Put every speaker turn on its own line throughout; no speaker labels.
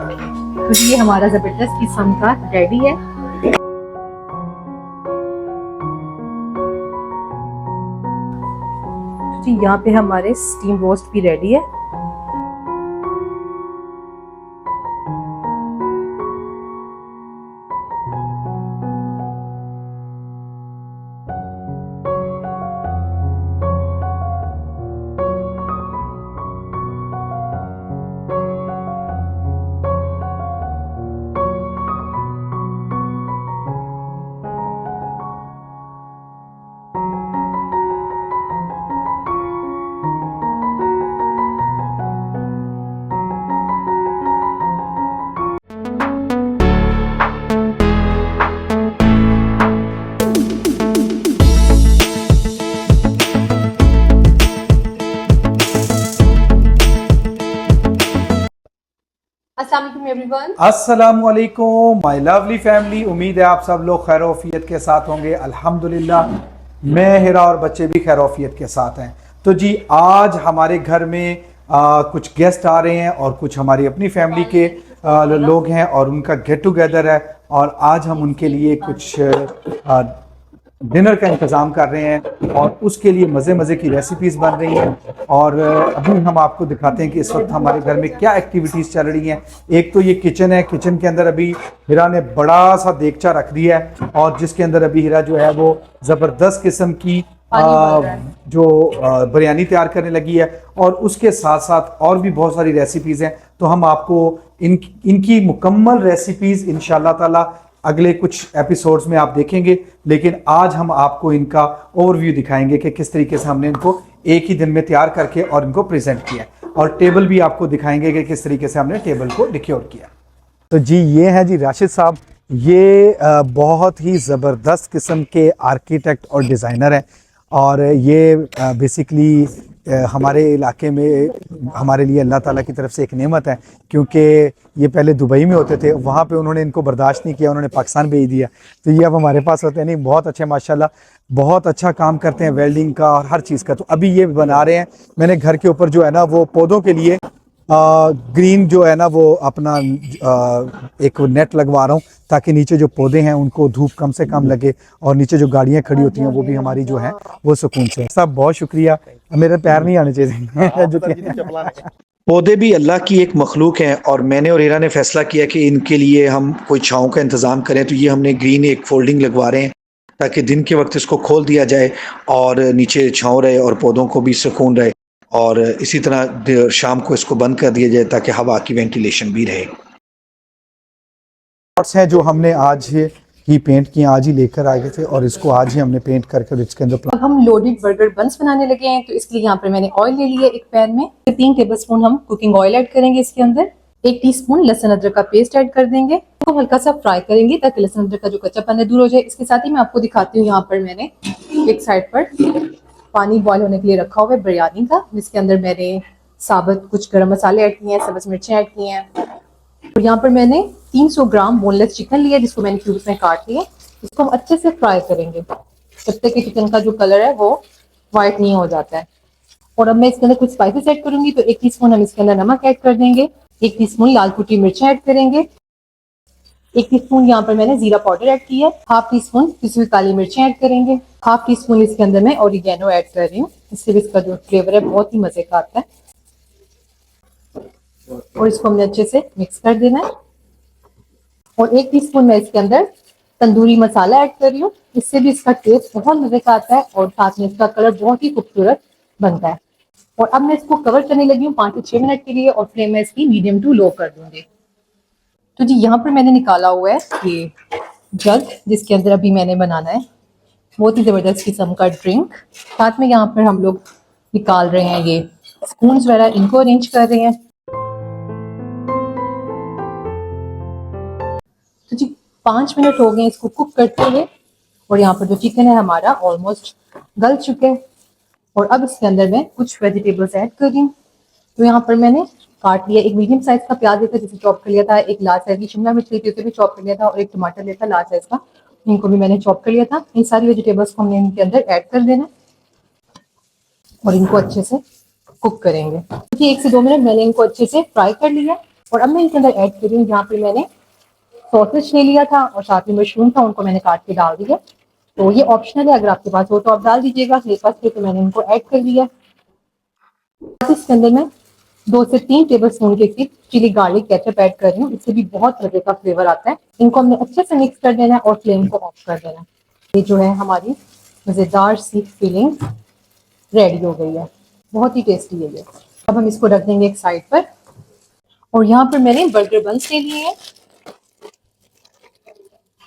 तो ये हमारा जबरदस्त किस्म का रेडी है। जी यहाँ पे हमारे स्टीम रोस्ट भी रेडी है।
अस्सलामुअलैकुम माय लवली फैमिली। उम्मीद है आप सब लोग खैरोफियत के साथ होंगे। अल्हम्दुलिल्लाह मैं हिरा और बच्चे भी खैरोफियत के साथ हैं। तो जी आज हमारे घर में कुछ गेस्ट आ रहे हैं और कुछ हमारी अपनी फैमिली के लोग हैं और उनका गेट टुगेदर है और आज हम उनके लिए कुछ डिनर का इंतज़ाम कर रहे हैं और उसके लिए मज़े मज़े की रेसिपीज़ बन रही हैं। और अभी हम आपको दिखाते हैं कि इस वक्त हमारे घर में क्या एक्टिविटीज़ चल रही हैं। एक तो ये किचन है, किचन के अंदर अभी हिरा ने बड़ा सा देगचा रख दिया है और जिसके अंदर अभी हिरा जो है वो ज़बरदस्त किस्म की बिरयानी तैयार करने लगी है और उसके साथ साथ और भी बहुत सारी रेसिपीज़ हैं। तो हम आपको इनकी मुकम्मल रेसिपीज़ इंशाल्लाह ताला अगले कुछ एपिसोड्स में आप देखेंगे, लेकिन आज हम आपको इनका ओवरव्यू दिखाएंगे कि किस तरीके से हमने इनको एक ही दिन में तैयार करके और इनको प्रेजेंट किया और टेबल भी आपको दिखाएंगे कि किस तरीके से हमने टेबल को डिक्योर किया। तो जी ये है जी राशिद साहब, ये बहुत ही ज़बरदस्त किस्म के आर्किटेक्ट और डिज़ाइनर हैं और ये बेसिकली हमारे इलाके में हमारे लिए अल्लाह ताला की तरफ से एक नेमत है, क्योंकि ये पहले दुबई में होते थे, वहाँ पे उन्होंने इनको बर्दाश्त नहीं किया, उन्होंने पाकिस्तान भेज दिया। तो ये अब हमारे पास होते हैं। नहीं बहुत अच्छे माशाल्लाह, बहुत अच्छा काम करते हैं वेल्डिंग का और हर चीज़ का। तो अभी ये बना रहे हैं। मैंने घर के ऊपर जो है ना वो पौधों के लिए ग्रीन जो है ना वो अपना एक नेट लगवा रहा हूँ ताकि नीचे जो पौधे हैं उनको धूप कम से कम लगे और नीचे जो गाड़ियाँ खड़ी होती हैं वो भी हमारी जो है वो सुकून से। सब बहुत शुक्रिया, मेरे पैर नहीं आने चाहिए। पौधे भी अल्लाह की एक मखलूक हैं और मैंने और हीरा ने फैसला किया कि इनके लिए हम कोई छाँव का इंतज़ाम करें। तो ये हमने ग्रीन एक फोल्डिंग लगवा रहे हैं ताकि दिन के वक्त इसको खोल दिया जाए और नीचे छाँव रहे और पौधों को भी सुकून रहे, और इसी तरह शाम को इसको बंद कर दिया जाए ताकि हवा की वेंटिलेशन भी रहे। हैं जो हमने आज ही पेंट किए, आज ही लेकर आए थे और इसको आज ही हमने पेंट करके इसके अंदर।
अब हम लोडेड बर्गर बंस बनाने लगे हैं, तो इसके लिए यहाँ पर मैंने ऑयल ले लिया एक पैन में। 3 टेबलस्पून हम कुकिंग ऑयल ऐड करेंगे इसके अंदर। 1 टीस्पून लहसुन अदरक का पेस्ट ऐड कर देंगे। तो हल्का सा फ्राई करेंगे ताकि लहसुन अदरक का जो कच्चापन है दूर हो जाए। इसके साथ ही मैं आपको दिखाती हूँ, यहाँ पर मैंने एक साइड पर पानी बॉयल होने के लिए रखा हुआ है बिरयानी का, जिसके अंदर मैंने साबुत कुछ गरम मसाले ऐड किए हैं, सब्ज मिर्चें ऐड की हैं और यहाँ पर मैंने 300 ग्राम बोनलेस चिकन लिया जिसको मैंने क्यूब्स में काट लिया। इसको हम अच्छे से फ्राई करेंगे जब तक कि चिकन का जो कलर है वो वाइट नहीं हो जाता है। और अब मैं इसके अंदर कुछ स्पाइसेस ऐड करूंगी। तो 1 टीस्पून हम इसके अंदर नमक ऐड कर देंगे, 1 टीस्पून लाल कुटी मिर्चें ऐड करेंगे, 1 टीस्पून यहाँ पर मैंने जीरा पाउडर ऐड किया है, 1/2 टीस्पून पिसी हुई काली मिर्चें ऐड करेंगे, 1/2 टीस्पून इसके अंदर मैं ओरिगेनो ऐड कर रही हूँ। इससे भी इसका जो फ्लेवर है बहुत ही मजे का आता है और इसको हमने अच्छे से मिक्स कर देना है। और 1 टीस्पून मैं इसके अंदर तंदूरी मसाला ऐड कर रही हूँ, इससे भी इसका टेस्ट बहुत मजे का आता है और साथ में इसका कलर बहुत ही खूबसूरत बनता है। और अब मैं इसको कवर करने लगी हूँ 5 से 6 मिनट के लिए और फ्लेम में इसकी मीडियम टू लो कर दूंगी। तो जी यहाँ पर मैंने निकाला हुआ है ये जग जिसके अंदर अभी मैंने बनाना है बहुत ही जबरदस्त किस्म का ड्रिंक। साथ में यहाँ पर हम लोग निकाल रहे हैं ये स्पून वगैरह, इनको अरेंज कर रहे हैं। तो जी 5 मिनट हो गए इसको कुक करते हुए और यहाँ पर जो चिकन है हमारा ऑलमोस्ट गल चुके हैं। और अब इसके अंदर मैं कुछ वेजिटेबल्स ऐड कर रही हूँ। तो यहाँ पर मैंने काट लिया एक मीडियम साइज का प्याज लेकर जिसे चॉप कर लिया था, एक लार्ज साइज की शिमला मिर्च लेकर उसे भी चॉप कर लिया था और एक टमाटर लेकर लार्ज साइज का, इनको भी मैंने चॉप कर लिया था। इन सारी वेजिटेबल्स को हमने इनके अंदर ऐड कर देना और इनको अच्छे से कुक करेंगे। 1 से 2 मिनट मैंने इनको अच्छे से फ्राई कर लिया। और अब मैं इसके अंदर ऐड कर रही हूँ, यहाँ पे मैंने सॉसेज ले लिया था और साथ में मशरूम था, उनको मैंने काट के डाल दिया। तो ये ऑप्शनल है, अगर आपके पास हो तो आप डाल दीजिएगा, मेरे पास थे तो मैंने इनको ऐड कर दिया। इसके अंदर मैं 2 से 3 टेबलस्पून के करीब चिली गार्लिक केचप ऐड कर रही हूँ, इससे भी बहुत मजे का फ्लेवर आता है। इनको हमने अच्छे से मिक्स कर देना है और फ्लेम को ऑफ कर देना है। ये जो है हमारी मजेदार सी फिलिंग रेडी हो गई है, बहुत ही टेस्टी है ये। अब हम इसको रख देंगे एक साइड पर। और यहाँ पर मैंने बर्गर बंस ले लिए हैं,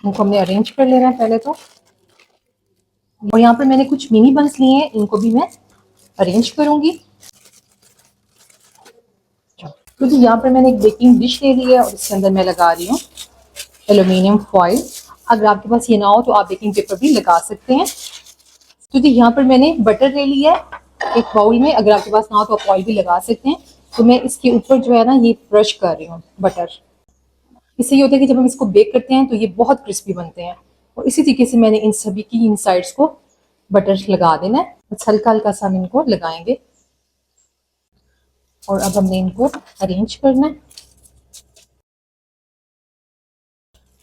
इनको हमने अरेंज कर लेना है पहले तो। और यहाँ पर मैंने कुछ मिनी बंस लिए हैं, इनको भी मैं अरेंज करूंगी। तो जी यहाँ पर मैंने एक बेकिंग डिश ले ली है और इसके अंदर मैं लगा रही हूँ एल्यूमिनियम फॉइल। अगर आपके पास ये ना हो तो आप बेकिंग पेपर भी लगा सकते हैं। तो जी यहाँ पर मैंने बटर ले लिया है एक बाउल में, अगर आपके पास ना हो तो आप ऑयल भी लगा सकते हैं। तो मैं इसके ऊपर जो है ना ये ब्रश कर रही हूँ बटर। इससे ये होता है कि जब हम इसको बेक करते हैं तो ये बहुत क्रिस्पी बनते हैं। और इसी तरीके से मैंने इन सभी की इन साइड्स को बटर लगा देना है, बस हल्का हल्का सा हम इनको लगाएंगे। और अब हमने इनको अरेंज करना है।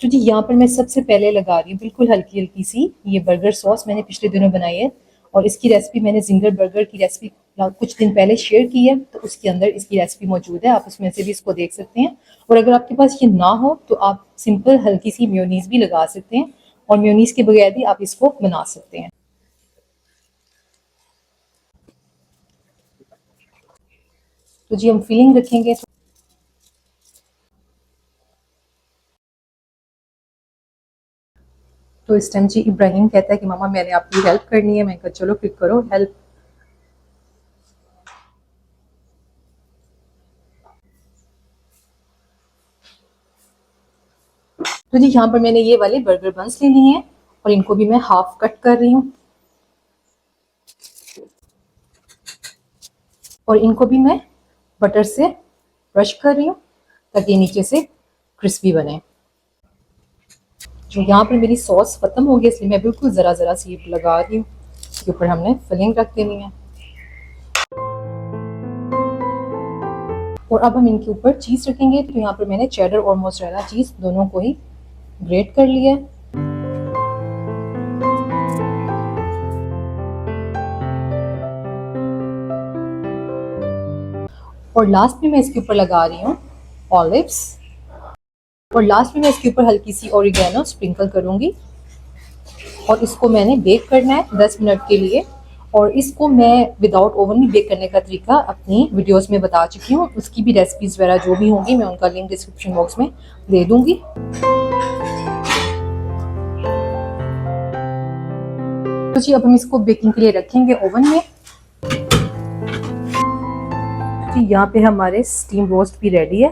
तो जी यहाँ पर मैं सबसे पहले लगा रही हूँ बिल्कुल हल्की हल्की सी ये बर्गर सॉस, मैंने पिछले दिनों बनाई है और इसकी रेसिपी मैंने जिंगर बर्गर की रेसिपी कुछ दिन पहले शेयर की है, तो उसके अंदर इसकी रेसिपी मौजूद है, आप उसमें से भी इसको देख सकते हैं। और अगर आपके पास ये ना हो तो आप सिंपल हल्की सी मेयोनीज भी लगा सकते हैं और मेयोनीज के बगैर भी आप इसको बना सकते हैं। तो जी हम फिलिंग रखेंगे। तो इस टाइम जी इब्राहिम कहता है कि मामा मैंने आपकी हेल्प करनी है। मैं कहा चलो फिर करो हेल्प। तो जी यहाँ पर मैंने ये वाले बर्गर बंस ले लिए हैं और इनको भी मैं हाफ कट कर रही हूँ और इनको भी मैं बटर से ब्रश कर रही हूँ ताकि नीचे से क्रिस्पी बने। जो यहाँ पर मेरी सॉस खत्म हो गई इसलिए मैं बिल्कुल जरा जरा सी लगा रही हूँ, इसके ऊपर हमने फिलिंग रख देनी है। और अब हम इनके ऊपर चीज रखेंगे। तो यहाँ पर मैंने चेडर और मोज़रेला चीज दोनों को ही ग्रेट कर लिया है। और लास्ट में मैं इसके ऊपर लगा रही हूँ ऑलिव्स और लास्ट में मैं इसके ऊपर हल्की सी ओरिगेनो स्प्रिंकल करूंगी। और इसको मैंने बेक करना है 10 मिनट के लिए। और इसको मैं विदाउट ओवन में बेक करने का तरीका अपनी वीडियोस में बता चुकी हूँ, उसकी भी रेसिपीज वगैरह जो भी होंगी मैं उनका लिंक डिस्क्रिप्शन बॉक्स में दे दूंगी। तो जी अब हम इसको बेकिंग के लिए रखेंगे ओवन में। जी यहाँ पे हमारे स्टीम रोस्ट भी रेडी है।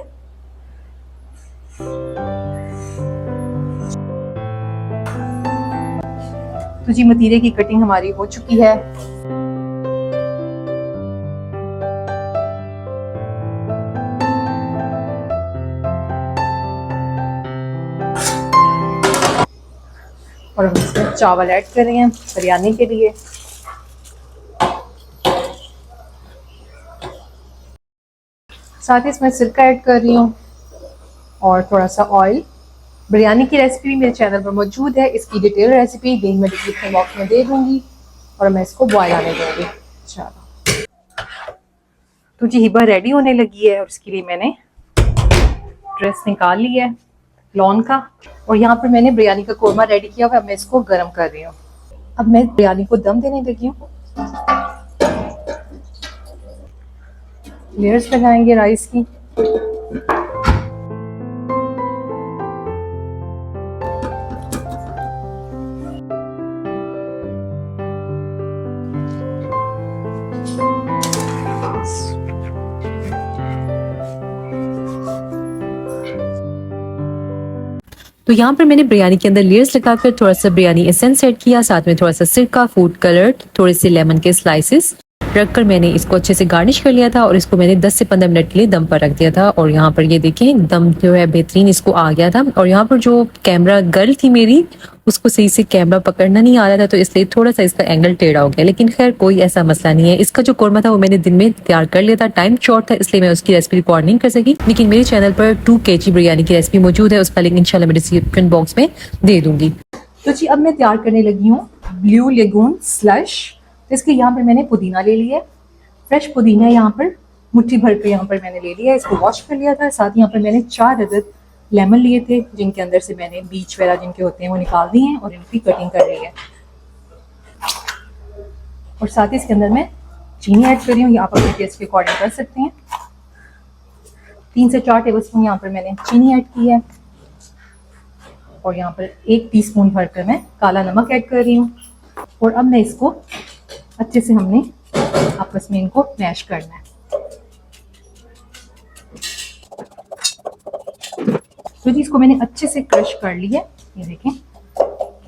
तो जी मतीरे की कटिंग हमारी हो चुकी है। और हम इसमें चावल ऐड कर रहे हैं बिरयानी के लिए। साथ ही इसमें सिरका ऐड कर रही हूँ और थोड़ा सा ऑयल। बिरयानी की रेसिपी मेरे चैनल पर मौजूद है, इसकी डिटेल रेसिपी लिंक मैं डिस्क्रिप्शन बॉक्स में दे दूंगी। और मैं इसको बॉयल आने दूंगी। चलो तो जी हिबा रेडी होने लगी है और इसके लिए मैंने ड्रेस निकाल ली है लॉन का। और यहाँ पर मैंने बिरयानी का कोरमा रेडी किया हुआ है, अब मैं इसको गर्म कर रही हूँ। अब मैं बिरयानी को दम देने लगी हूँ। लेयर्स लगाएंगे राइस की। तो यहाँ पर मैंने बिरयानी के अंदर लेयर्स लगाकर थोड़ा सा बिरयानी एसेंस ऐड किया, साथ में थोड़ा सा सिरका, फूड कलर, थोड़े से लेमन के स्लाइसेस रखकर मैंने इसको अच्छे से गार्निश कर लिया था और इसको मैंने 10 से 15 मिनट के लिए दम पर रख दिया था। और यहाँ पर ये देखें दम जो है बेहतरीन इसको आ गया था। और यहाँ पर जो कैमरा गर्ल थी मेरी, उसको सही से कैमरा पकड़ना नहीं आ रहा था, तो इसलिए थोड़ा सा इसका एंगल टेढ़ा हो गया, लेकिन खैर कोई ऐसा मसला नहीं है। इसका जो कोरमा था वो मैंने दिन में तैयार कर लिया था, टाइम शॉर्ट था इसलिए मैं उसकी रेसिपी रिकॉर्ड नहीं कर सकी, लेकिन मेरे चैनल पर 2 kg बिरयानी की रेसिपी मौजूद है, उसका लिंक इंशाल्लाह मैं डिस्क्रिप्शन बॉक्स में दे दूंगी। तो जी अब मैं तैयार करने लगी हूँ ब्लू लेगून स्लश। तो इसके यहाँ पर मैंने पुदीना ले लिया, फ्रेश पुदीना यहाँ पर मुट्ठी भर के यहाँ पर मैंने ले लिया, इसको वॉश कर लिया था। साथ यहाँ पर मैंने 4 अदद लेमन लिए थे, जिनके अंदर से मैंने बीज वगैरह जिनके होते हैं वो निकाल दिए हैं और इनकी कटिंग कर ली है। और साथ ही इसके अंदर मैं चीनी ऐड कर रही हूँ, आप अपने टेस्ट के अकॉर्डिंग कर सकते हैं। 3 से 4 टेबलस्पून यहाँ पर मैंने चीनी ऐड की है और यहाँ पर 1 टीस्पून भरकर मैं काला नमक ऐड कर रही हूँ। और अब मैं इसको अच्छे से हमने आपस में इनको मैश करना है। तो जी इसको मैंने अच्छे से क्रश कर लिया है, ये देखें,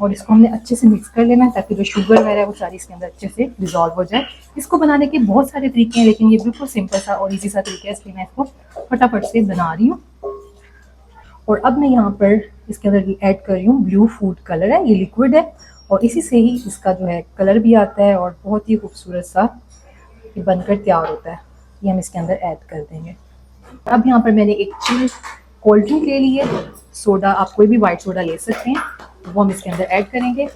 और इसको हमने अच्छे से मिक्स कर लेना है ताकि जो शुगर वगैरह है वो सारी इसके अंदर अच्छे से डिजॉल्व हो जाए। इसको बनाने के बहुत सारे तरीके हैं, लेकिन ये बिल्कुल सिंपल सा और इजी सा तरीका है, इसलिए मैं इसको फटाफट से बना रही हूँ। और अब मैं यहाँ पर इसके अंदर ऐड कर रही हूँ ब्लू फूड कलर है, ये लिक्विड है और इसी से ही इसका जो है कलर भी आता है और बहुत ही खूबसूरत सा ये बनकर तैयार होता है। ये हम इसके अंदर ऐड कर देंगे। अब यहाँ पर मैंने एक चिल कोल्ड ड्रिंक ले ली है, सोडा आप कोई भी वाइट सोडा ले सकते हैं, वो हम इसके अंदर ऐड करेंगे।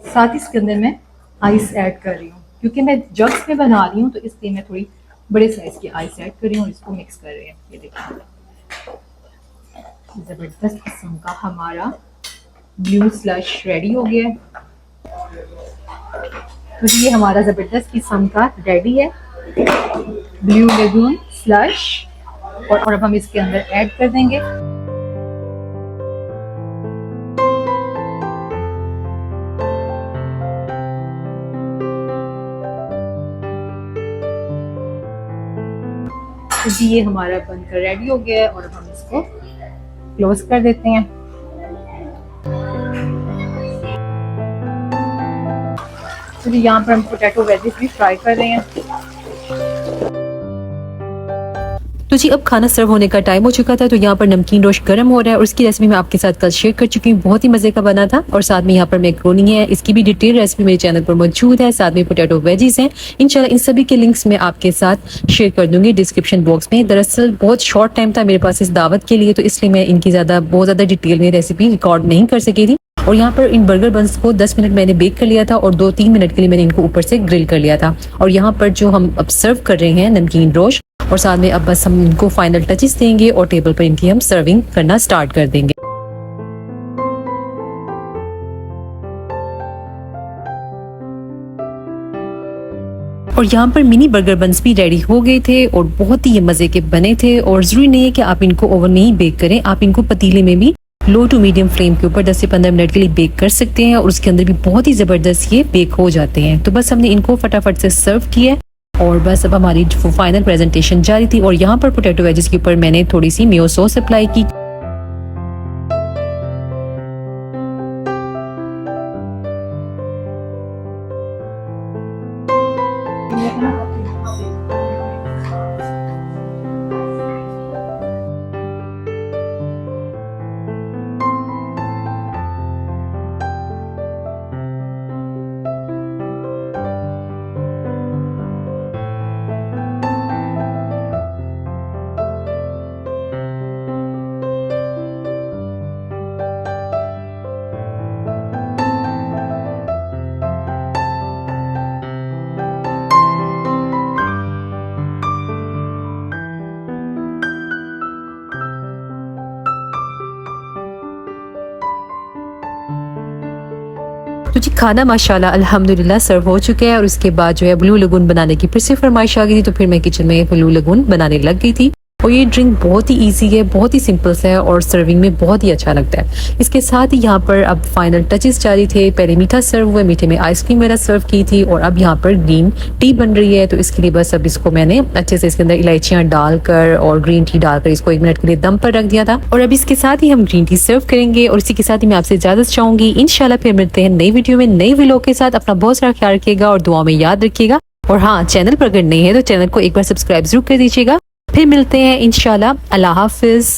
साथ ही इसके अंदर मैं आइस ऐड कर रही हूँ, क्योंकि मैं जग्स में बना रही हूँ तो इसलिए मैं थोड़ी बड़े साइज की आइस ऐड कर रही हूँ और इसको मिक्स कर रही हैं। ये देखिए जबरदस्त किस्म का हमारा ब्लू स्लश रेडी हो गया है। तो ये हमारा जबरदस्त किस्म का रेडी है ब्लू लेगून स्लश। और अब हम इसके अंदर ऐड कर देंगे तो जी ये हमारा बनकर रेडी हो गया है और अब हम इसको क्लोज कर देते हैं। तो जी यहाँ पर हम पोटैटो वेजिस भी फ्राई कर रहे हैं।
तो जी अब खाना सर्व होने का टाइम हो चुका था, तो यहाँ पर नमकीन रोस्ट गर्म हो रहा है और उसकी रेसिपी मैं आपके साथ कल शेयर कर चुकी हूँ, बहुत ही मजे का बना था। और साथ में यहाँ पर मैक्रोनी है, इसकी भी डिटेल रेसिपी मेरे चैनल पर मौजूद है। साथ में पोटैटो वेजीज हैं, इंशाल्लाह इन सभी के लिंक्स मैं आपके साथ शेयर कर दूंगी डिस्क्रिप्शन बॉक्स में। दरअसल बहुत शॉर्ट टाइम था मेरे पास इस दावत के लिए, तो इसलिए मैं इनकी बहुत ज्यादा डिटेल में रेसिपी रिकॉर्ड नहीं कर सकी थी। और यहाँ पर इन बर्गर बंस को 10 मिनट मैंने बेक कर लिया था और 2-3 मिनट के लिए मैंने इनको ऊपर से ग्रिल कर लिया था। और यहाँ पर जो हम अब सर्व कर रहे हैं नमकीन रोस्ट, और साथ में अब बस हम इनको फाइनल टचेस देंगे और टेबल पर इनकी हम सर्विंग करना स्टार्ट कर देंगे। और यहाँ पर मिनी बर्गर बंस भी रेडी हो गए थे और बहुत ही ये मजे के बने थे। और जरूरी नहीं है कि आप इनको ओवन में ही बेक करें, आप इनको पतीले में भी लो टू मीडियम फ्लेम के ऊपर 10 से 15 मिनट के लिए बेक कर सकते हैं और उसके अंदर भी बहुत ही जबरदस्त ये बेक हो जाते हैं। तो बस हमने इनको फटाफट से सर्व किया और बस अब हमारी फाइनल प्रेजेंटेशन जारी थी। और यहाँ पर पोटैटो वेजेस के ऊपर मैंने थोड़ी सी मेयो सॉस अप्लाई की। तो जी खाना माशाल्लाह अल्हम्दुलिल्लाह सर्व हो चुका है। और उसके बाद जो है ब्लू लगून बनाने की फिर से फरमाइश आ गई थी, तो फिर मैं किचन में ब्लू लगून बनाने लग गई थी। और ये ड्रिंक बहुत ही इजी है, बहुत ही सिंपल सा है और सर्विंग में बहुत ही अच्छा लगता है। इसके साथ ही यहाँ पर अब फाइनल टचेस जारी थे। पहले मीठा सर्व हुआ, मीठे में आइसक्रीम मेरा सर्व की थी और अब यहाँ पर ग्रीन टी बन रही है। तो इसके लिए बस अब इसको मैंने अच्छे से इसके अंदर इलायचियाँ डालकर और ग्रीन टी डालकर इसको 1 मिनट के लिए दम पर रख दिया था और अब इसके साथ ही हम ग्रीन टी सर्व करेंगे। और इसी के साथ ही मैं आपसे इजाजत चाहूंगी। इंशाल्लाह फिर मिलते हैं नई वीडियो में नई व्लॉग के साथ। अपना बहुत सारा ख्याल रखिएगा और दुआ में याद रखिएगा। और हाँ, चैनल पर अगर नए हैं तो चैनल को एक बार सब्सक्राइब जरूर कर दीजिएगा। फिर मिलते हैं इंशाल्लाह। अल्लाह हाफिज।